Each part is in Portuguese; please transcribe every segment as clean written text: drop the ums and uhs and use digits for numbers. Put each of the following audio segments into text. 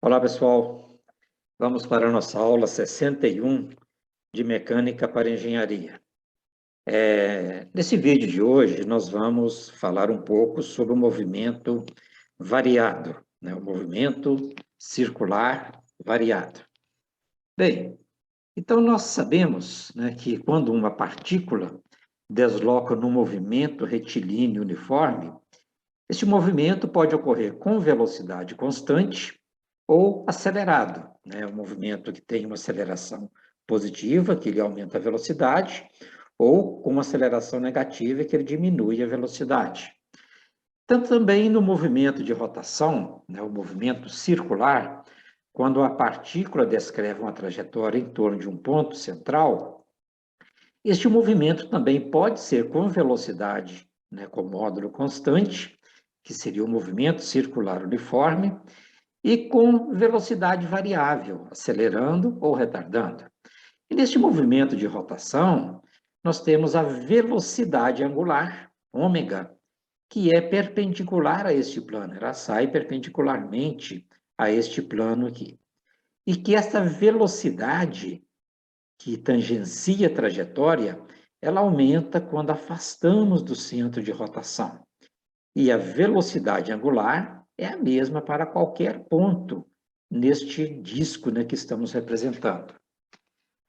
Olá, pessoal. Vamos para a nossa aula 61 de Mecânica para Engenharia. Nesse vídeo de hoje, nós vamos falar um pouco sobre o movimento variado, né? O movimento circular variado. Bem, então nós sabemos, né, que quando uma partícula desloca no movimento retilíneo uniforme, este movimento pode ocorrer com velocidade constante ou acelerado, né? Um movimento que tem uma aceleração positiva, que ele aumenta a velocidade, ou com uma aceleração negativa, que ele diminui a velocidade. Tanto também no movimento de rotação, né, o movimento circular, quando a partícula descreve uma trajetória em torno de um ponto central, este movimento também pode ser com velocidade, né, com módulo constante, que seria o movimento circular uniforme, e com velocidade variável, acelerando ou retardando. E neste movimento de rotação, nós temos a velocidade angular, ômega, que é perpendicular a este plano, ela sai perpendicularmente a este plano aqui. E que essa velocidade que tangencia a trajetória, ela aumenta quando afastamos do centro de rotação. E a velocidade angular é a mesma para qualquer ponto neste disco, né, que estamos representando.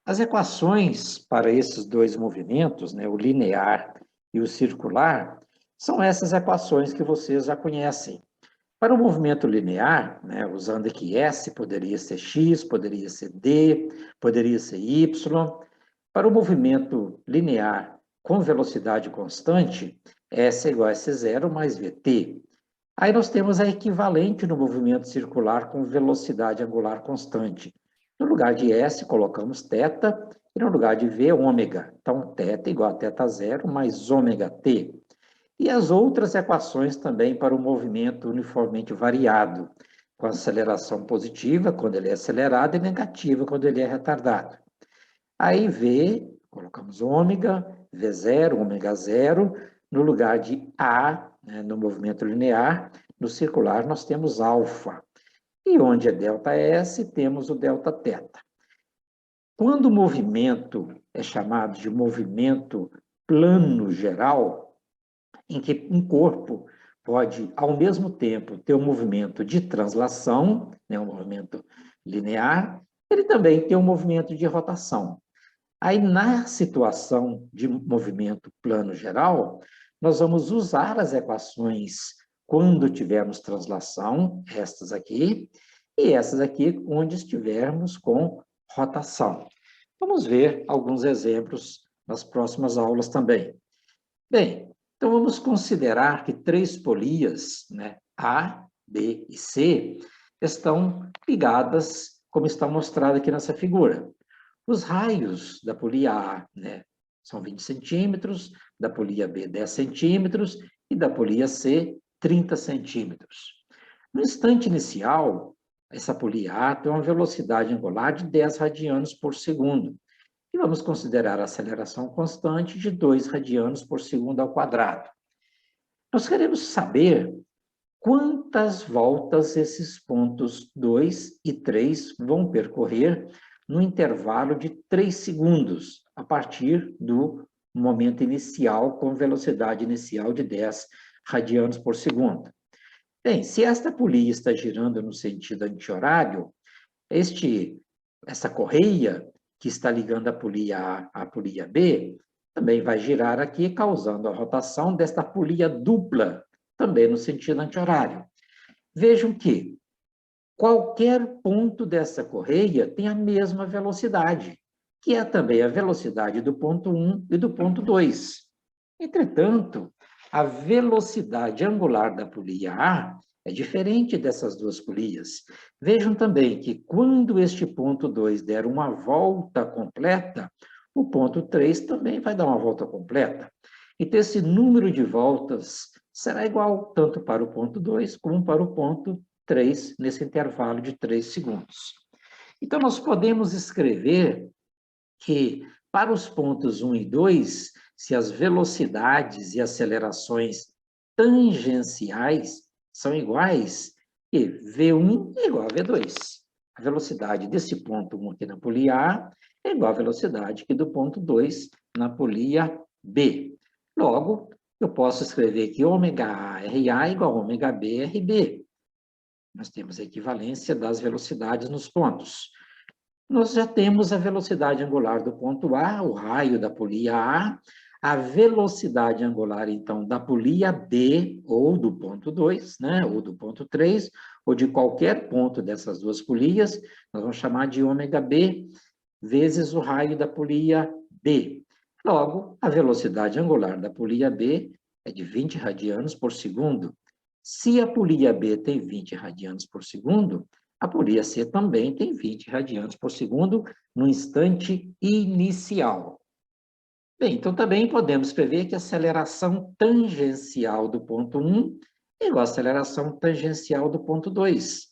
As equações para esses dois movimentos, né, o linear e o circular, são essas equações que vocês já conhecem. Para o movimento linear, né, usando aqui S, poderia ser x, poderia ser d, poderia ser y. Para o movimento linear com velocidade constante, S é igual a S0 mais VT. Aí nós temos a equivalente no movimento circular com velocidade angular constante. No lugar de S, colocamos θ, e no lugar de V, ômega. Então, θ igual a θ0 mais ômega t. E as outras equações também para o movimento uniformemente variado, com aceleração positiva quando ele é acelerado e negativa quando ele é retardado. Aí V, colocamos ômega, V0, ômega 0, no lugar de A, né, no movimento linear, no circular nós temos alfa. E onde é ΔS, temos o Δθ. Quando o movimento é chamado de movimento plano geral, em que um corpo pode, ao mesmo tempo, ter um movimento de translação, né, um movimento linear, ele também tem um movimento de rotação. Aí, na situação de movimento plano geral, nós vamos usar as equações quando tivermos translação, estas aqui, e essas aqui onde estivermos com rotação. Vamos ver alguns exemplos nas próximas aulas também. Bem, então vamos considerar que três polias, né, A, B e C, estão ligadas, como está mostrado aqui nessa figura. Os raios da polia A, né, são 20 centímetros, da polia B, 10 centímetros, e da polia C, 30 centímetros. No instante inicial, essa polia A tem uma velocidade angular de 10 radianos por segundo. E vamos considerar a aceleração constante de 2 radianos por segundo ao quadrado. Nós queremos saber quantas voltas esses pontos 2 e 3 vão percorrer no intervalo de 3 segundos, a partir do momento inicial, com velocidade inicial de 10 radianos por segundo. Bem, se esta polia está girando no sentido anti-horário, essa correia que está ligando a polia A à polia B, também vai girar aqui, causando a rotação desta polia dupla, também no sentido anti-horário. Vejam que qualquer ponto dessa correia tem a mesma velocidade, que é também a velocidade do ponto 1 e do ponto 2. Entretanto, a velocidade angular da polia A é diferente dessas duas polias. Vejam também que quando este ponto 2 der uma volta completa, o ponto 3 também vai dar uma volta completa. Então, esse número de voltas será igual tanto para o ponto 2 como para o ponto 3, nesse intervalo de 3 segundos. Então, nós podemos escrever que para os pontos 1 e 2, se as velocidades e acelerações tangenciais são iguais, E V1 é igual a V2. A velocidade desse ponto 1 aqui na polia A é igual à velocidade aqui do ponto 2 na polia B. Logo, eu posso escrever que ômega A RA igual a ômega B RB. Nós temos a equivalência das velocidades nos pontos. Nós já temos a velocidade angular do ponto A, o raio da polia A, a velocidade angular, então, da polia B, ou do ponto 2, né, ou do ponto 3, ou de qualquer ponto dessas duas polias, nós vamos chamar de ômega B, vezes o raio da polia B. Logo, a velocidade angular da polia B é de 20 radianos por segundo. Se a polia B tem 20 radianos por segundo, a polia C também tem 20 radianos por segundo no instante inicial. Bem, então também podemos escrever que a aceleração tangencial do ponto 1 é igual à aceleração tangencial do ponto 2.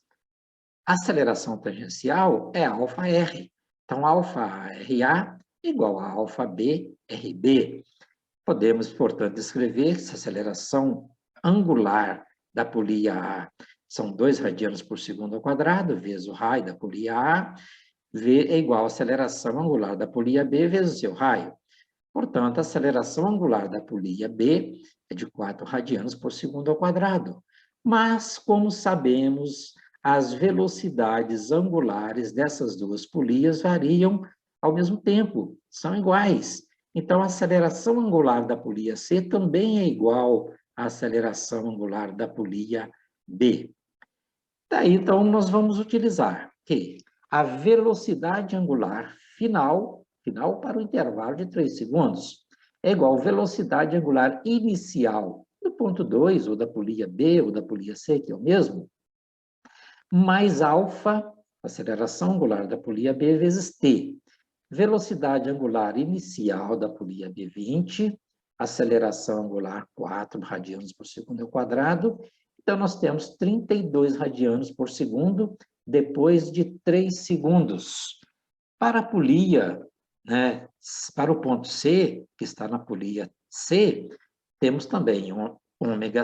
A aceleração tangencial é αr. Então, αRA é igual a αb RB. Podemos, portanto, escrever que a aceleração angular da polia A são 2 radianos por segundo ao quadrado, vezes o raio da polia A, V é igual à aceleração angular da polia B vezes o seu raio. Portanto, a aceleração angular da polia B é de 4 radianos por segundo ao quadrado. Mas, como sabemos, as velocidades angulares dessas duas polias variam ao mesmo tempo, são iguais. Então, a aceleração angular da polia C também é igual à aceleração angular da polia B. Daí, então, nós vamos utilizar que a velocidade angular final para o intervalo de 3 segundos, é igual à velocidade angular inicial do ponto 2, ou da polia B, ou da polia C, que é o mesmo, mais alfa, aceleração angular da polia B, vezes t. Velocidade angular inicial da polia B, 20, aceleração angular 4 radianos por segundo ao quadrado. Então, nós temos 32 radianos por segundo depois de 3 segundos. Para a polia, né, para o ponto C, que está na polia C, temos também ômega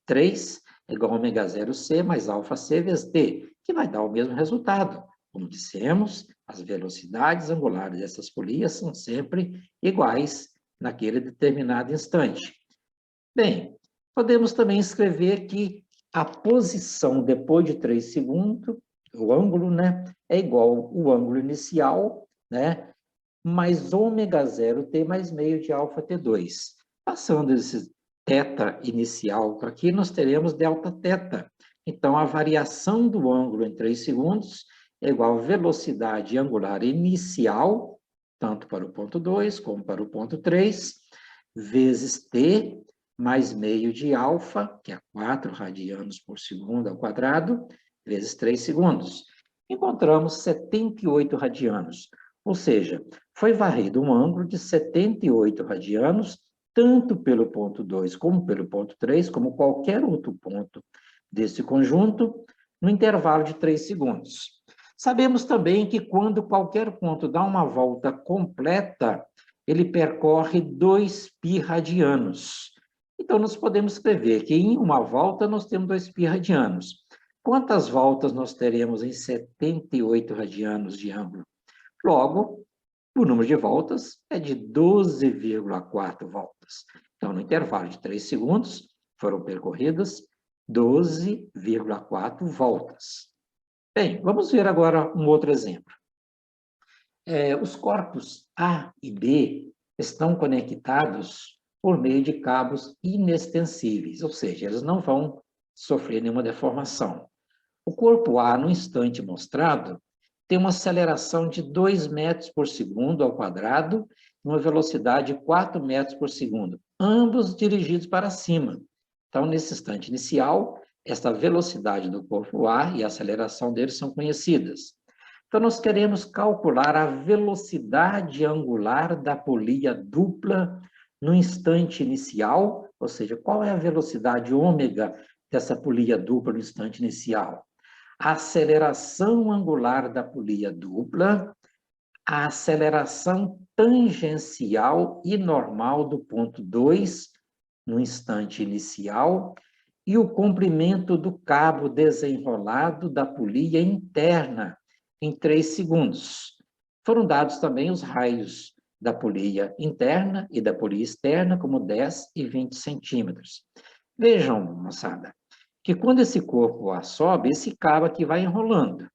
3 igual a ômega 0C mais alfa C vezes T, que vai dar o mesmo resultado. Como dissemos, as velocidades angulares dessas polias são sempre iguais naquele determinado instante. Bem, podemos também escrever que a posição depois de 3 segundos, o ângulo, né, é igual ao ângulo inicial, né, mais ômega 0 T mais meio de alfa T2. Passando esse θ inicial para aqui, nós teremos delta θ. Então, a variação do ângulo em 3 segundos é igual à velocidade angular inicial, tanto para o ponto 2 como para o ponto 3, vezes T mais meio de alfa, que é 4 radianos por segundo ao quadrado, vezes 3 segundos. Encontramos 78 radianos, ou seja, foi varrido um ângulo de 78 radianos, tanto pelo ponto 2 como pelo ponto 3, como qualquer outro ponto desse conjunto, no intervalo de 3 segundos. Sabemos também que quando qualquer ponto dá uma volta completa, ele percorre 2 π radianos. Então, nós podemos escrever que em uma volta nós temos 2 π radianos. Quantas voltas nós teremos em 78 radianos de ângulo? Logo, o número de voltas é de 12,4 voltas. Então, no intervalo de 3 segundos, foram percorridas 12,4 voltas. Bem, vamos ver agora um outro exemplo. Os corpos A e B estão conectados por meio de cabos inextensíveis, ou seja, eles não vão sofrer nenhuma deformação. O corpo A, no instante mostrado, tem uma aceleração de 2 metros por segundo ao quadrado, uma velocidade de 4 metros por segundo, ambos dirigidos para cima. Então, nesse instante inicial, esta velocidade do corpo A e a aceleração dele são conhecidas. Então, nós queremos calcular a velocidade angular da polia dupla no instante inicial, ou seja, qual é a velocidade ômega dessa polia dupla no instante inicial? A aceleração angular da polia dupla, a aceleração tangencial e normal do ponto 2 no instante inicial e o comprimento do cabo desenrolado da polia interna em 3 segundos. Foram dados também os raios da polia interna e da polia externa, como 10 e 20 centímetros. Vejam, moçada, que quando esse corpo A sobe, esse cabo aqui vai enrolando.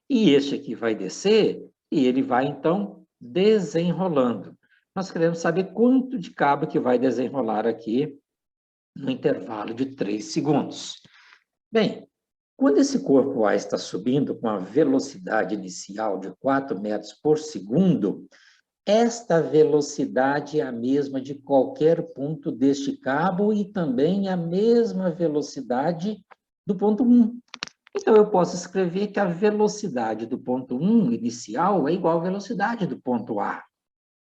E este aqui vai descer e ele vai, então, desenrolando. Nós queremos saber quanto de cabo que vai desenrolar aqui no intervalo de 3 segundos. Bem, quando esse corpo A está subindo com a velocidade inicial de 4 metros por segundo, esta velocidade é a mesma de qualquer ponto deste cabo e também a mesma velocidade do ponto 1. Então, eu posso escrever que a velocidade do ponto 1 inicial é igual à velocidade do ponto A.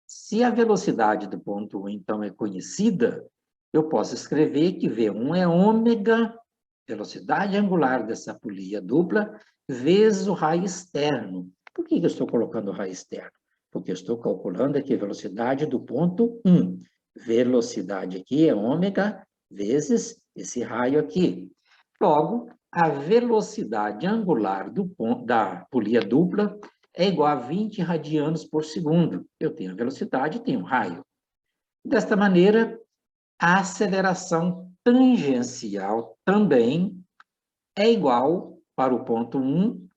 Se a velocidade do ponto 1, então, é conhecida, eu posso escrever que V1 é ômega, velocidade angular dessa polia dupla, vezes o raio externo. Por que eu estou colocando o raio externo? Porque eu estou calculando aqui a velocidade do ponto 1. Velocidade aqui é ômega vezes esse raio aqui. Logo, a velocidade angular da polia dupla é igual a 20 radianos por segundo. Eu tenho a velocidade e tenho o raio. Desta maneira, a aceleração tangencial também é igual para o ponto 1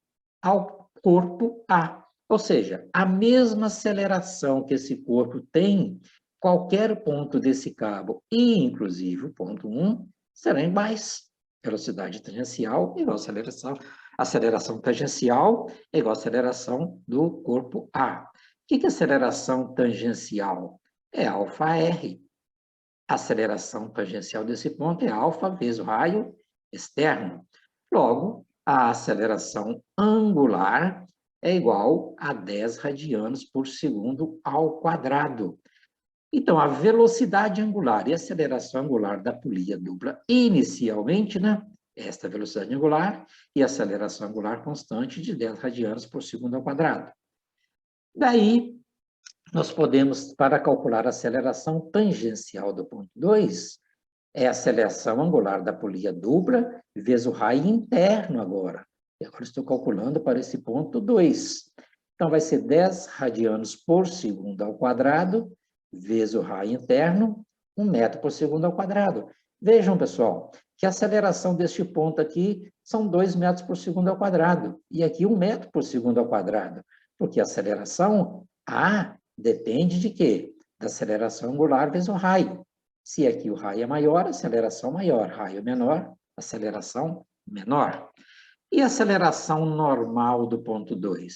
ao corpo A. Ou seja, a mesma aceleração que esse corpo tem, qualquer ponto desse cabo, e inclusive o ponto 1, será iguais. Velocidade tangencial igual a aceleração tangencial é igual a aceleração do corpo A. O que é aceleração tangencial? É αr. A aceleração tangencial desse ponto é α vezes o raio externo. Logo, a aceleração angular é igual a 10 radianos por segundo ao quadrado. Então, a velocidade angular e a aceleração angular da polia dupla, inicialmente, né? Esta velocidade angular e a aceleração angular constante de 10 radianos por segundo ao quadrado. Daí, nós podemos, para calcular a aceleração tangencial do ponto 2, é a aceleração angular da polia dupla vezes o raio interno agora. E agora estou calculando para esse ponto 2. Então, vai ser 10 radianos por segundo ao quadrado vezes o raio interno, 1 metro por segundo ao quadrado. Vejam, pessoal, que a aceleração deste ponto aqui são 2 metros por segundo ao quadrado. E aqui 1 metro por segundo ao quadrado. Porque a aceleração A depende de quê? Da aceleração angular vezes o raio. Se aqui o raio é maior, aceleração maior. Raio menor, aceleração menor. E a aceleração normal do ponto 2?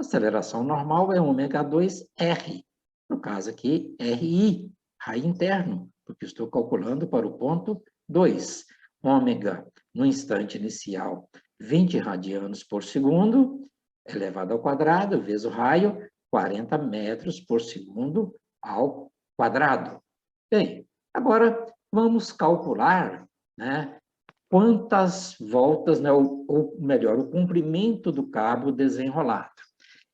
A aceleração normal é ω2r. No caso aqui, RI, raio interno, porque estou calculando para o ponto 2. Ômega, no instante inicial, 20 radianos por segundo, elevado ao quadrado, vezes o raio, 40 metros por segundo ao quadrado. Bem, agora vamos calcular, né, quantas voltas, né, ou melhor, o comprimento do cabo desenrolado.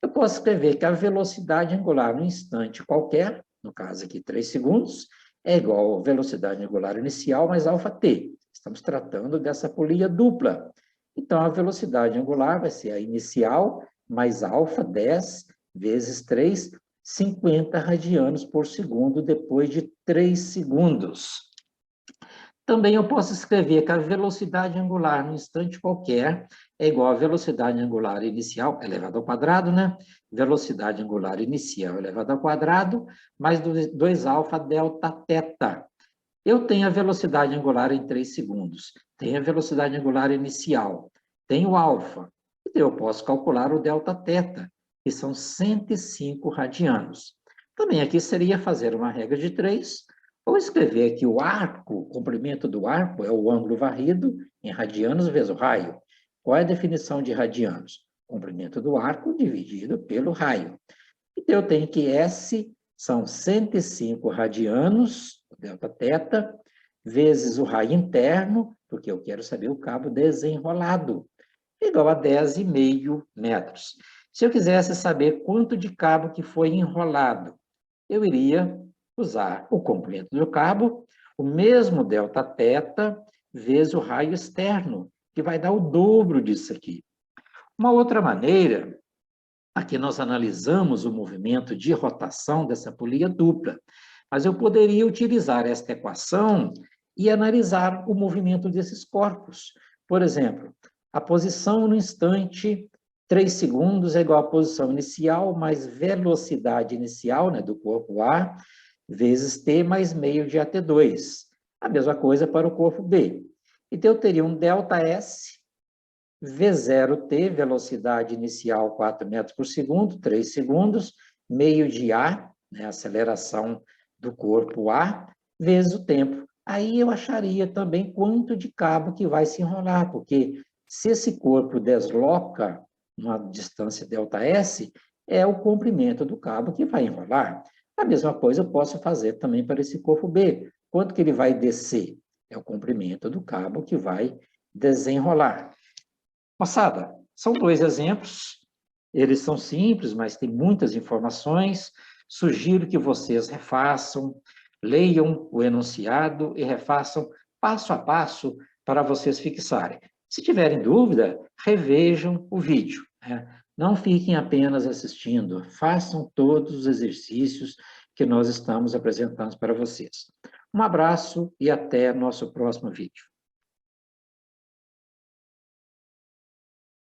Eu posso escrever que a velocidade angular no instante qualquer, no caso aqui 3 segundos, é igual à velocidade angular inicial mais αt. Estamos tratando dessa polia dupla. Então, a velocidade angular vai ser a inicial mais α, 10 vezes 3, 50 radianos por segundo depois de 3 segundos. Também eu posso escrever que a velocidade angular no instante qualquer é igual à velocidade angular inicial elevado ao quadrado, né? Velocidade angular inicial elevado ao quadrado, mais 2α delta θ. Eu tenho a velocidade angular em 3 segundos, tenho a velocidade angular inicial, tenho α. Então, eu posso calcular o delta θ, que são 105 radianos. Também aqui seria fazer uma regra de 3, ou escrever que o arco, o comprimento do arco é o ângulo varrido em radianos vezes o raio. Qual é a definição de radianos? Comprimento do arco dividido pelo raio. Então, eu tenho que S são 105 radianos, delta θ, vezes o raio interno, porque eu quero saber o cabo desenrolado, igual a 10,5 metros. Se eu quisesse saber quanto de cabo que foi enrolado, eu iria usar o comprimento do cabo, o mesmo delta θ, vezes o raio externo, que vai dar o dobro disso aqui. Uma outra maneira, aqui nós analisamos o movimento de rotação dessa polia dupla, mas eu poderia utilizar esta equação e analisar o movimento desses corpos. Por exemplo, a posição no instante 3 segundos é igual à posição inicial mais velocidade inicial, né, do corpo A, vezes T mais meio de AT2. A mesma coisa para o corpo B. Então, eu teria um ΔS, V0T, velocidade inicial 4 metros por segundo, 3 segundos, meio de A, né, aceleração do corpo A, vezes o tempo. Aí eu acharia também quanto de cabo que vai se enrolar, porque se esse corpo desloca uma distância ΔS, é o comprimento do cabo que vai enrolar. A mesma coisa eu posso fazer também para esse corpo B. Quanto que ele vai descer? É o comprimento do cabo que vai desenrolar. Moçada, são 2 exemplos. Eles são simples, mas tem muitas informações. Sugiro que vocês refaçam, leiam o enunciado e refaçam passo a passo para vocês fixarem. Se tiverem dúvida, revejam o vídeo, né? Não fiquem apenas assistindo, façam todos os exercícios que nós estamos apresentando para vocês. Um abraço e até nosso próximo vídeo.